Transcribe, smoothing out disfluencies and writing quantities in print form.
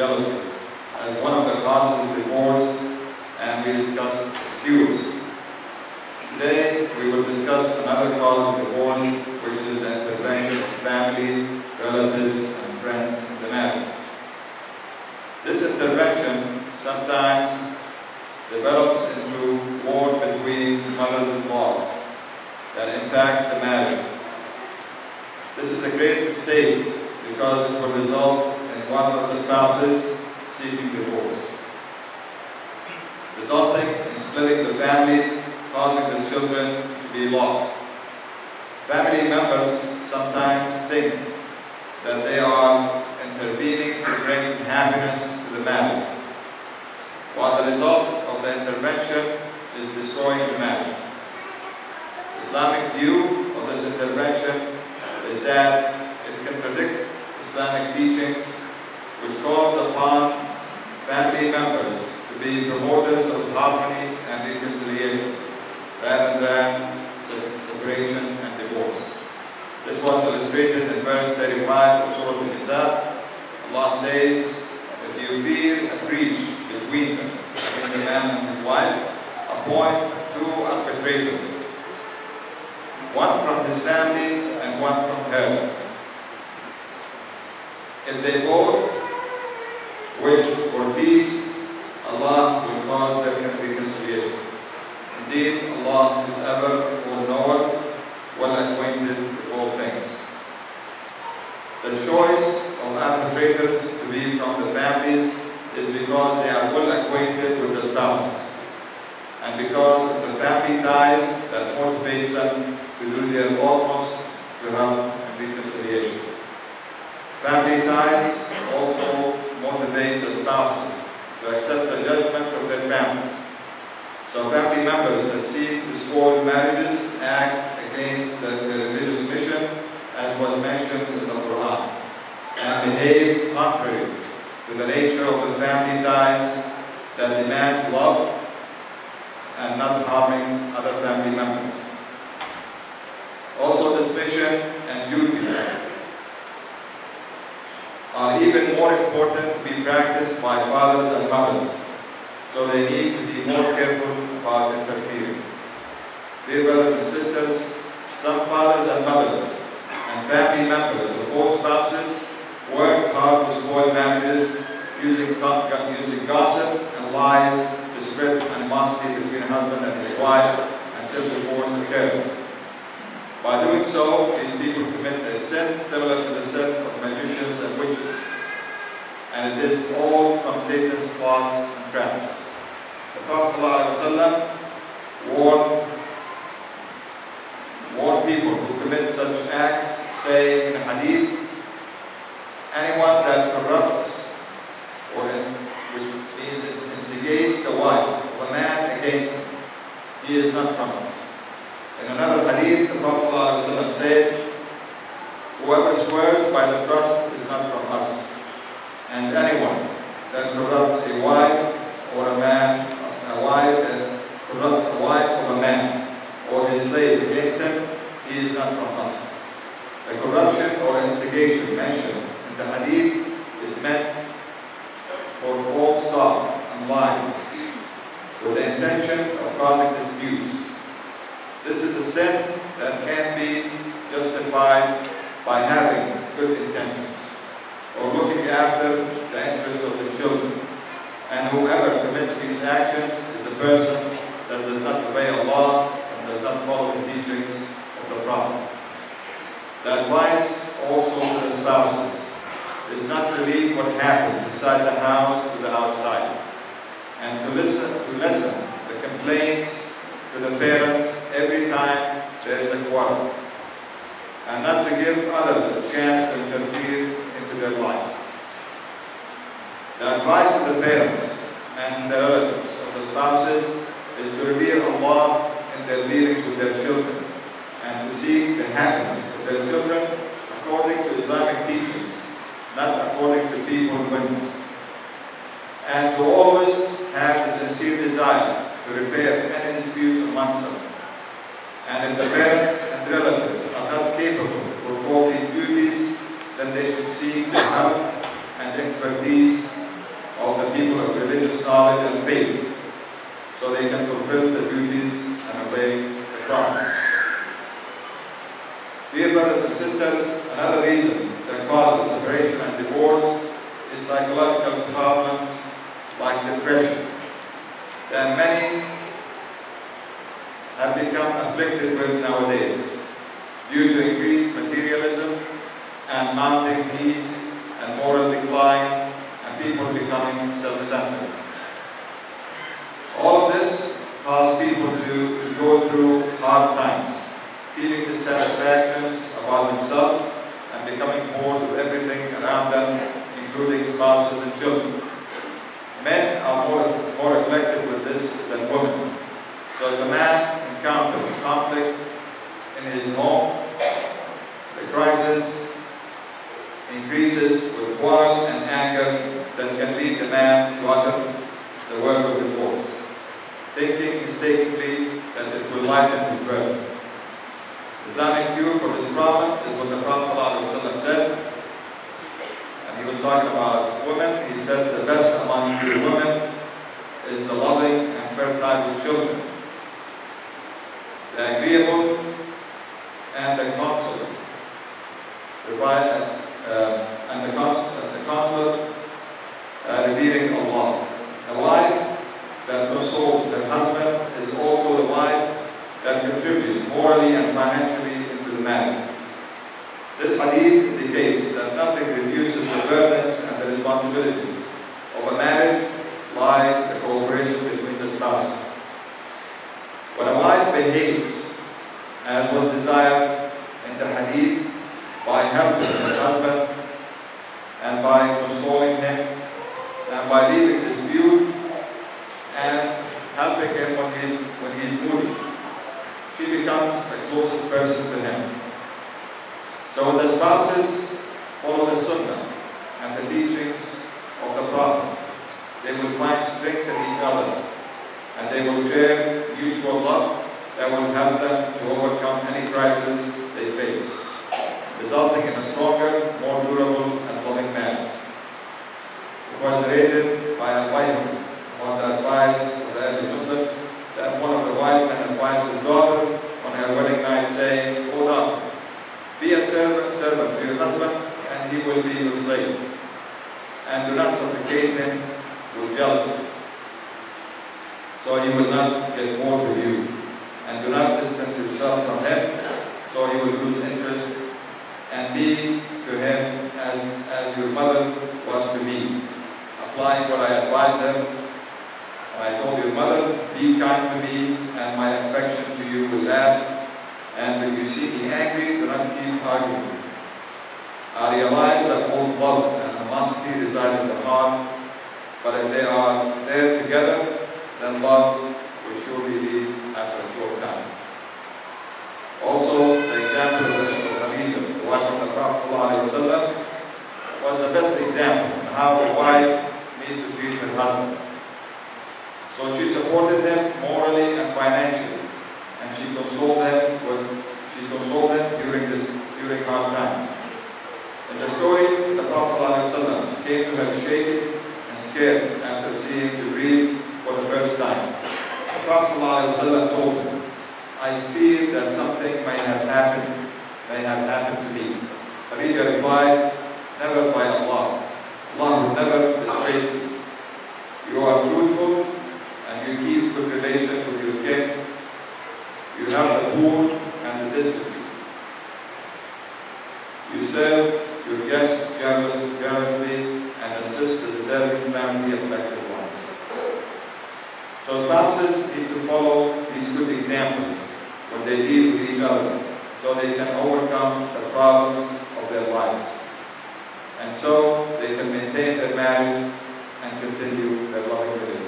jealousy as one of the causes of divorce, and we discussed its cures. Today, we will discuss another cause of divorce, which is the intervention of family, relatives, and friends in the marriage. This intervention sometimes develops into war between mothers-in-laws that impacts the marriage. This is a great mistake because it will result in one of the spouses seeking divorce, resulting in splitting the family, causing the children to be lost. Family members sometimes think that they are intervening to bring happiness to the marriage, while the result of the intervention is destroying the marriage. The Islamic view of this intervention is that it contradicts Islamic teachings, which calls upon family members to be promoters of harmony and reconciliation, rather than separation and divorce. This was illustrated in verse 35 of Surah An-Nisa. Allah says, if you fear a breach between the man and his wife, appoint two arbitrators, one from his family and one from hers. If they both wish for peace, Allah will cause their reconciliation. Indeed, Allah is ever all-knower, well-acquainted with all things. The choice of arbitrators to be from the families is because they are well-acquainted with the spouses, and because of the family ties that motivates them to do their utmost to help in reconciliation. Family ties also motivate the spouses to accept the judgment of their families. So family members that seek to spoil marriages act against the religious mission, as was mentioned in the Quran, and behave contrary to the nature of the family ties that demands love and not harming other family members. Also, this mission and duties are even more important to be practiced by fathers and mothers, so they need to be more careful about interfering. Dear brothers and sisters, some fathers and mothers and family members of both spouses work hard to spoil marriages using gossip and lies to spread animosity between a husband and his wife until divorce occurs. By doing so, these people commit a sin similar to the sin of magicians and witches, and it is all from Satan's plots and traps. The Prophet ﷺ warned people who commit such acts, saying in a hadith, anyone that corrupts, or which means it instigates the wife of a man against him, he is not from us. In another hadith, the Prophet ﷺ said, whoever swears by the trust is not from us. And anyone that corrupts a wife or a man, corrupts the wife of a man or his slave against him, he is not from us. The corruption or instigation mentioned in the hadith is meant for false talk and lies, with the intention of causing disputes. This is a sin that can be justified by having good intentions or looking after the interests of the children. And whoever commits these actions is a person that does not obey Allah and does not follow the teachings of the Prophet. The advice also to the spouses is not to leave what happens inside the house to the outside, and to lessen the complaints to the parents every time there is a quarrel, and not to give others a chance to interfere into their lives. The advice to the parents and the relatives of the spouses is to revere Allah in their dealings with their children, and to seek the happiness of their children according to Islamic teachings, not according to people's whims, and to always have the sincere desire to repair any disputes amongst them. And if the parents and relatives are not capable to perform these duties, then they should seek the help and expertise brothers and sisters, another reason that causes separation and divorce is psychological problems like depression that many have become afflicted with nowadays due to increased materialism and mounting needs and moral decline and people becoming self-centered. All of this causes people to go through hard times, feeling dissatisfactions about themselves and becoming bored with everything around them, including spouses and children. Men are more afflicted with this than women. So if a man encounters conflict in his home, the crisis increases with quarrel and anger that can lead the man to utter the word of divorce, thinking mistakenly that it will lighten his burden. Islamic cure for this problem is what the Prophet ﷺ said, and he was talking about women. He said the best among you women is the loving and fertile children, the agreeable and the consolate, and the consolate revering Allah. The wife that consoles her husband is also the wife that contributes morally and financially into the marriage. This hadith indicates that nothing reduces the burdens and the responsibilities of a marriage like the cooperation between the spouses. When a wife behaves as was desired in the hadith by helping her husband and by consoling him and by leaving dispute and helping him when he's moody, she becomes the closest person to him. So when the spouses follow the Sunnah and the teachings of the Prophet, they will find strength in each other and they will share mutual love that will help them to overcome any crisis they face, resulting in a stronger, more durable and loving marriage. It was narrated by Al-Bayhaqi on the advice of the early Muslims that one of the wise men advised his daughter on her wedding night, saying, "O daughter, be a servant to your husband, and he will be your slave. And do not suffocate him with jealousy, so he will not get bored with you. And do not distance yourself from him, so he will lose interest. And be to him as your mother was to me." Applying what I advised them, I told your mother, "Be kind to me, and my affection to you will last. And when you see me angry, do not keep arguing." I realize that both love and animosity reside in the heart, but if they are there together, then love will surely leave after a short time. Also, the example of Khadija, the wife of the Prophet ﷺ, was the best example of how a wife needs to treat her husband. So she supported him morally and financially, and she consoled him during hard times. In the story, the Prophet ﷺ came to her shaking and scared after seeing Jibreel for the first time. The Prophet ﷺ told him, "I fear that something may have happened to me." Khadija replied, "Never, by Allah. Allah will never disgrace you. You are truthful and you keep good relations with your kin. You have the poor and the destitute. You serve your guests generously and assist the deserving family affected ones." So spouses need to follow these good examples when they deal with each other, so they can overcome the problems of their lives, and so they can maintain their marriage and continue their loving relationship.